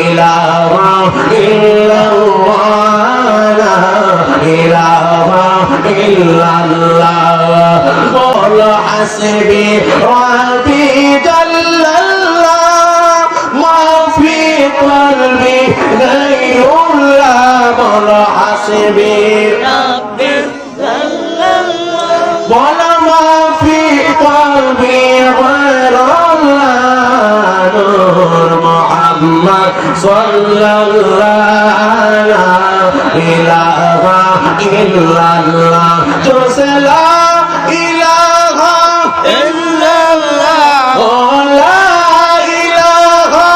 ইলাহা ইল্লাল্লাহ লা ইলাহা ইল্লাল্লাহ বল হাসবি রাব্বি জাল্লাল্লাহ মা ফি কলবি গায়রুল্লাহ বল হাসবি রাব্বি জাল্লাল্লাহ বল মা ফি কলবি গায়রুল্লাহ নূর মুহাম্মদ সাল্লাল্লাহু আলাইহি ইলাহা ইল্লাল্লাহ জোরে লা ইলাহা ইল্লাল্লাহ ও লা ইলাহা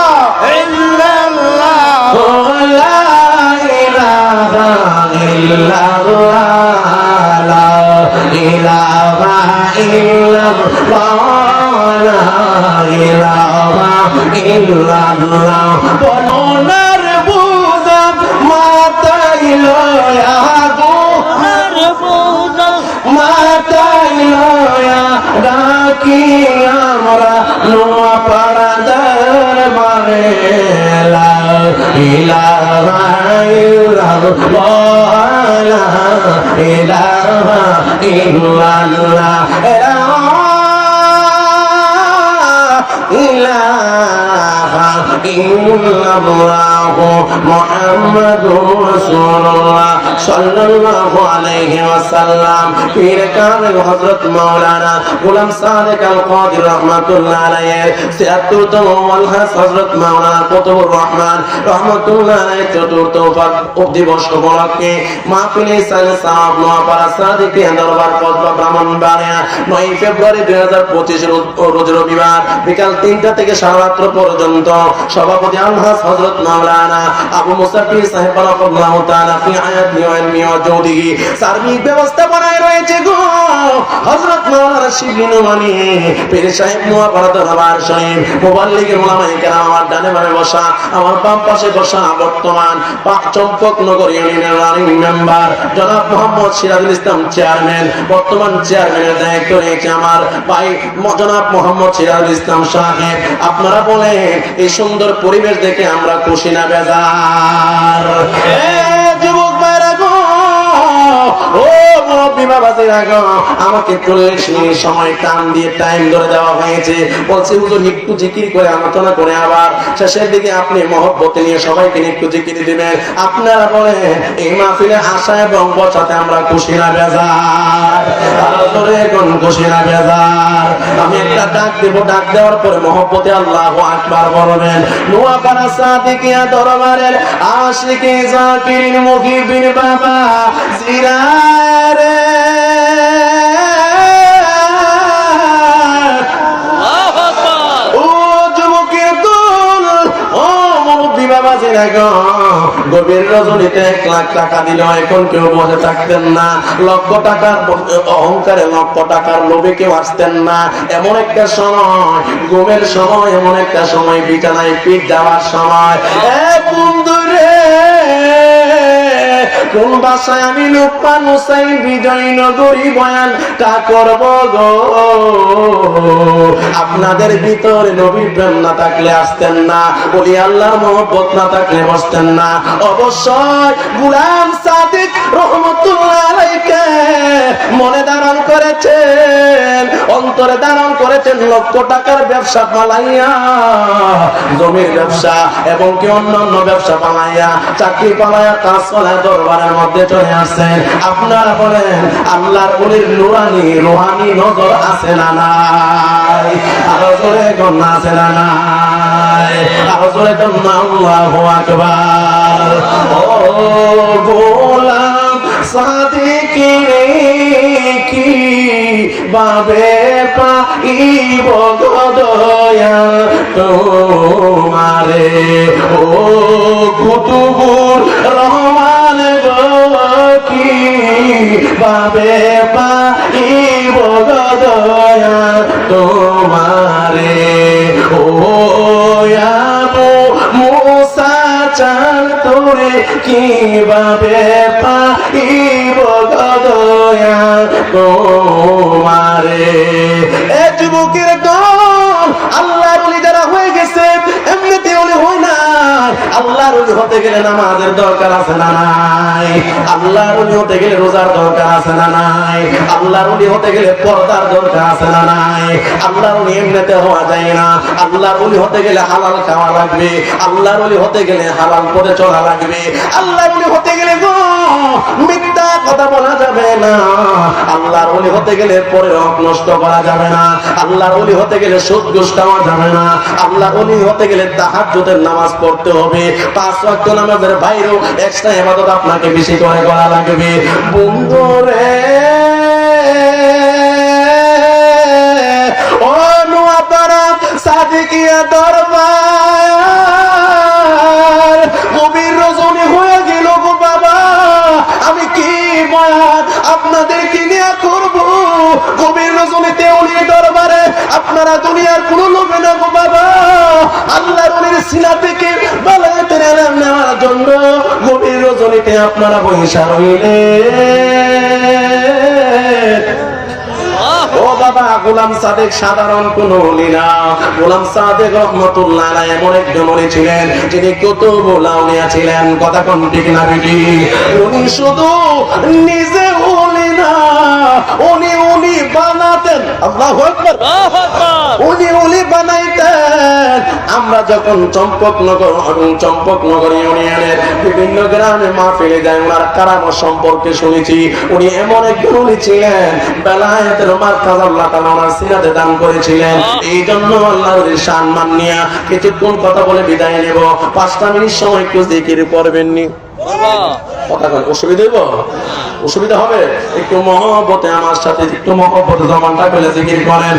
ইল্লাল্লাহ ও লা ইলাহা ইল্লাল্লাহ লা ইলাহা ইল্লাল্লাহ লা ইলাহা ইল্লাল্লাহ বলনার বুঝা মাতাই লয়া গো আর বুঝা মাতাই লয়া ডাকি আমরা নোয়া পাড়া দরবারে লা ইলাহা ইল্লাল্লাহ লা ইলাহা ইল্লাল্লাহ ইলাহা ইল্লাল্লাহ মুহাম্মাদুর রাসূলুল্লাহ সাল্লাল্লাহু আলাইহি ওয়াসাল্লাম পীর কামেল হযরত মাওলানা গোলাম সাদেক আল কাদির রাহমাতুল্লাহ আলাইহি ৭৬ তম ওয়ালহাস হযরত মাওলানা কুতুবুর রহমান রাহমাতুল্লাহ আলাইহি চতুর্থ দিবস উপলক্ষে মাহফিলে সালাম নোয়াপাড়া সাদিকিয়া দরবার কসবা ব্রাহ্মণবাড়িয়া ৯ ফেব্রুয়ারি ২০২৫ রোজ রবিবার বিকাল ৩টা থেকে সারারাত্র পর্যন্ত সভাপতি আলহাজ হযরত মাওলানা আবু মুসা পীর সাহেব রাহমাতুল্লাহ তাআলা ফি হায়াতি ওয়া ইলমি ওয়া জুদিহি সার্বিক ব্যবস্থাপনায় রয়েছে গো হযরত মাওলানা শিবলী নোমানী পীর সাহেব নোয়াপাড়া দরবার শরীফ মুবাল্লিগের উলামায়ে কেরাম আমার ডানে বামে বসা আমার বাম পাশে বসা বর্তমান পাক চম্পক নগর ইউনিয়নের রানিং মেম্বার জনাব মোহাম্মদ সিরাজুল ইসলাম চেয়ারম্যান বর্তমান চেয়ারম্যানের দায়িত্ব নিয়েছে আমার ভাই জনাব মোহাম্মদ সিরাজুল ইসলাম সাহেব আপনারা বলেন এই সুন্দর পরিবেশ দেখে আমরা খুশি না বেজার যুবক ভাইরা গো ও মুরব্বি বাবাজিরা গো আমাকে 40 মিনিট সময় টান দিয়ে টাইম ধরে দেওয়া হয়েছে বলছি হুজুর একটু জিকির করে আলোচনা করে আবার শেষের দিকে আপনি মহব্বত নিয়ে সবাইকে একটু জিকির দিবেন আপনারা বলেন এই মাহফিলে আসা এবং বসাতে আমরা খুশি না বেজার আরো জোরে কোন খুশি না বেজার আমি একটা ডাক দেব ডাক দেওয়ার পরে মহব্বতে আল্লাহু আকবার বলবেন নোয়াপাড়া সাদিকিয়া দরবারের আশিকে জাকির মুহিবিন বাবা জিরারে গভীর রজনীতে 1 লাখ টাকা দিল এখন কেউ বসে থাকতেন না লক্ষ টাকার অহংকারে লক্ষ টাকার লোভে কেউ আসতেন না এমন একটা সময় ঘুমের সময় এমন একটা সময় বিছানায় পিঠ দেওয়ার সময় বন্ধুরে কোন বাসায় আমি লোকমান হুসাইন বিজয়নগরী বয়ানটা করব গো আপনাদের ভিতরে নবীর প্রেম না থাকলে আসতেন না বলি আল্লাহর মহব্বত না থাকলে বসতেন না অবশ্যই গোলাম সাদিক রহমতুল্লাহ আলাইহি মনে ধারণ করেছেন অন্তরে ধারণ করেছেন লক্ষ টাকার ব্যবসা পালাইয়া জমির ব্যবসা এবং কি অন্যান্য ব্যবসা পালাইয়া চাকরি পালাইয়া কাজ পালাইয়া দরবারের মধ্যে চলে আসছেন আপনারা বলেন আল্লাহর ওলির নুরানি রুহানি নজর আছে না নাই আরো জোরে কোন আছে না নাই আরো জোরে কোন আল্লাহু আকবার ও গোলাম সাদিক রে কি বাবে পাইব গদয়া তোমারে ও কুতুবুর রহমান গো কি বাবে পাইব গদয়া তোমারে ও আবু মুসা চান তোরে কিভাবে পাইব গদয়া তোমারে এ যুবকের দল আল্লাহ বলি যারা হয়ে গেছে এমনিতে বলে হয় না আল্লাহর ওলি হতে গেলে নামাজের দরকার আছে না নাই? আল্লাহর ওলি হতে গেলে রোজার দরকার আছে না নাই? আল্লাহর ওলি হতে গেলে পর্দার দরকার আছে না নাই? আল্লাহর ওলি এমনিতে হওয়া যায় না। আল্লাহর ওলি হতে গেলে হালাল খাওয়া লাগবে। আল্লাহর ওলি হতে গেলে হালাল পথে চলা লাগবে। আল্লাহর ওলি হতে গেলে গো মিথ্যা কথা বলা যাবে না। আল্লাহর ওলি হতে গেলে পরে হক নষ্ট করা যাবে না। আল্লাহর ওলি হতে গেলে সুদ ঘুষ খাওয়া যাবে না। আল্লাহর ওলি হতে গেলে তাহাজ্জুদের নামাজ পড়তে হবে। 5 ওয়াক্ত নামাজের বাইরেও এক্সট্রা ইবাদত আপনাকে বেশি করে করা লাগবে। বন্ধু রে ও নোয়াপাড়া সাদিকিয়া দরবার গভীর রজনী হয়ে গেল গো বাবা। আমি কি বয়ান আপনাদেরকে নিয়ে করব? গভীর রজনীতে ওলির দরবারে আপনারা দুনিয়ার কোনো লোভে না গো বাবা। আল্লাহর ওলির সিনা থেকে বালায়েতের ইলম নেওয়ার জন্য গভীর রজনীতে আপনারা বহিষা রইলেন। ও বাবা, গোলাম সাদেক সাধারণ কোন ওলি না। গোলাম সাদেক রহমাতুল্লাহ আলাইহি এমন একজন ওলি ছিলেন যিনি কুতুব আউলিয়া ছিলেন। কথা কোন ঠিক না বেটি? উনি শুধু নিজে ওলি না, উনি ওলি বানাতেন। আল্লাহু আকবার। উনি ওলি বানাইতেন। আমরা যখন চম্পকনগর ইউনিয়নের বিভিন্ন গ্রামে মাহফিলে যাই, ওনার কারামত সম্পর্কে শুনেছি। উনি এমন একজন ওলি ছিলেন, বেলায়েতের মার্কাজ আল্লাহ তাআলা ওনার সিনাতে দান করেছিলেন। এই জন্য আল্লাহর সম্মান নিয়ে কিছুক্ষণ কথা বলে বিদায় নেব। 5টা মিনিট সময় একটু জিকির করবেন নি? কথা বল, অসুবিধা হইব? অসুবিধা হবে? একটু মহব্বতে আমার সাথে একটু মহব্বতে জমানটা পেলে জিকির করেন।